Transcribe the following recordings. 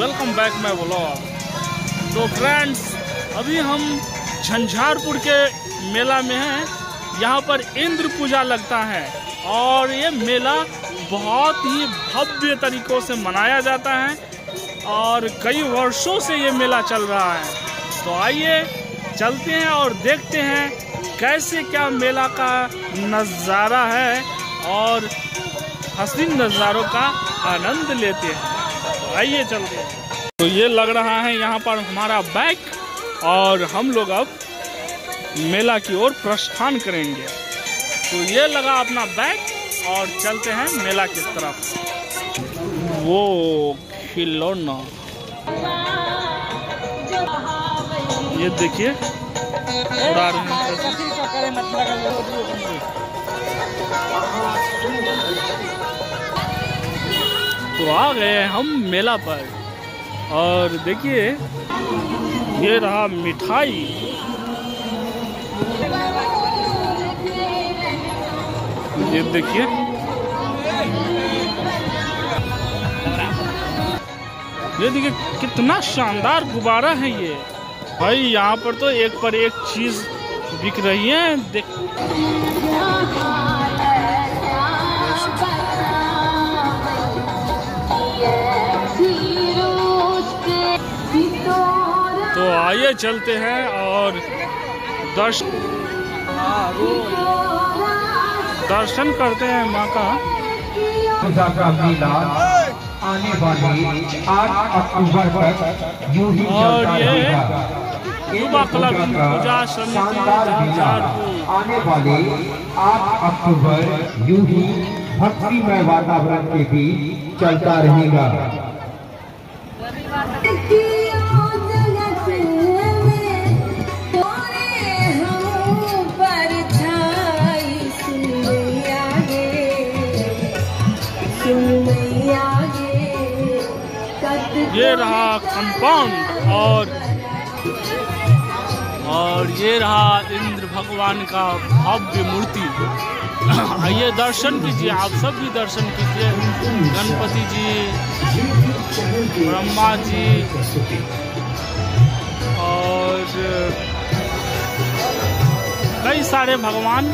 Welcome back my vlog. तो friends, अभी हम झंझारपुर के मेला में हैं। यहाँ पर इंद्र पूजा लगता है और ये मेला बहुत ही भव्य तरीक़ों से मनाया जाता है और कई वर्षों से ये मेला चल रहा है। तो आइए चलते हैं और देखते हैं कैसे क्या मेला का नज़ारा है और हसीन नज़ारों का आनंद लेते हैं। तो आइए चलते हैं। तो ये लग रहा है यहाँ पर हमारा बाइक और हम लोग अब मेला की ओर प्रस्थान करेंगे। तो ये लगा अपना बाइक और चलते हैं मेला की तरफ। वो खिलौना ये देखिए उड़ा रहे हैं। तो आ गए हम मेला पर और देखिए ये रहा मिठाई। ये देखिए कितना शानदार गुब्बारा है ये भाई। यहाँ पर तो एक पर एक चीज बिक रही है। देख तो आइए चलते हैं और दर्शन करते हैं माँ का। पूजा का मेला आने वाली 8 अक्टूबर तक यूं ही चलता रहेगा। युवा क्लब पूजा समिति आने वाले 8 अक्टूबर यूं ही भक्तिमय वातावरण के बीच चलता रहेगा। ये रहा कंपाउंड और ये रहा इंद्र भगवान का भव्य मूर्ति। आइए दर्शन कीजिए, आप सब भी दर्शन कीजिए। गणपति जी, ब्रह्मा जी और कई सारे भगवान।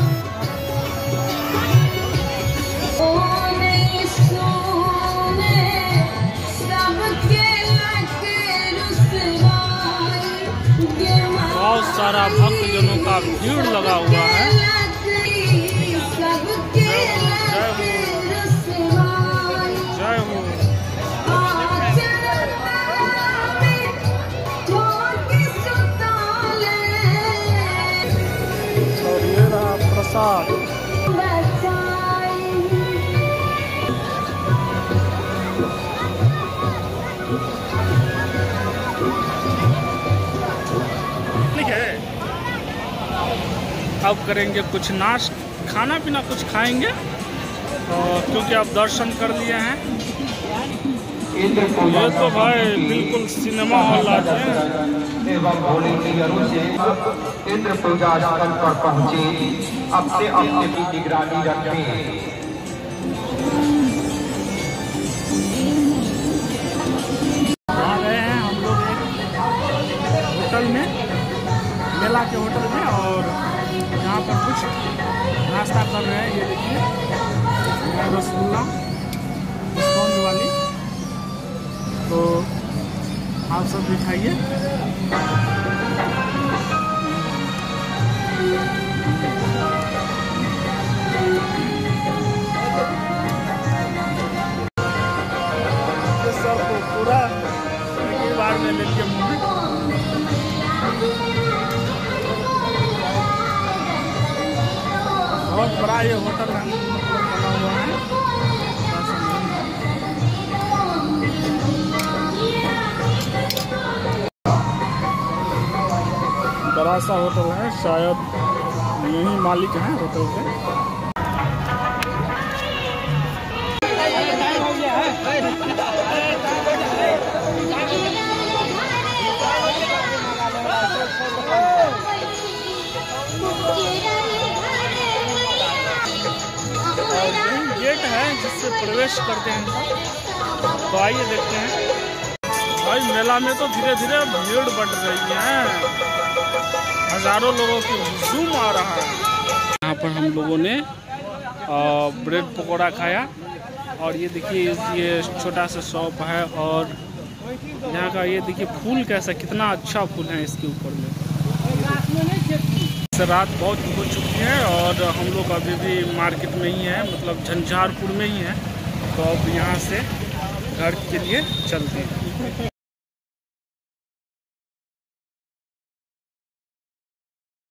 बहुत सारा भक्तजनों का भीड़ लगा हुआ है। जय हो। और ये रहा प्रसाद। अब करेंगे कुछ नाश्ता, खाना पीना कुछ खाएंगे और क्योंकि आप दर्शन कर लिए हैं। ये तो भाई बिल्कुल सिनेमा हॉल है। एवं भोले से इंद्र पूजा स्थल पर पहुंचे अपने अपने की निगरानी रखें। आ गए हैं हम लोग एक होटल में, मेला के होटल में, और यहाँ पर कुछ नाश्ता कर रहे हैं। ये देखिए रसगुल्ला स्पॉन्ज वाली। तो आप सब भी खाइए। सब पूरा एक बार में ले लिया मुँह में। बहुत बड़ा ये होटल है, बना हुआ है। बड़ा सा होटल है, शायद यही मालिक हैं होटल के। गेट है जिससे प्रवेश करते हैं। तो आइए देखते हैं। भाई मेला में तो धीरे धीरे भीड़ बढ़ रही है, हजारों लोगों की हुजूम आ रहा है। यहाँ पर हम लोगों ने ब्रेड पकौड़ा खाया और ये देखिए ये छोटा सा शॉप है और यहाँ का ये देखिए फूल कैसा, कितना अच्छा फूल है इसके ऊपर में। रात बहुत हो चुकी है और हम लोग अभी भी मार्केट में ही हैं, मतलब झंझारपुर में ही हैं। तो अब यहाँ से घर के लिए चलते हैं।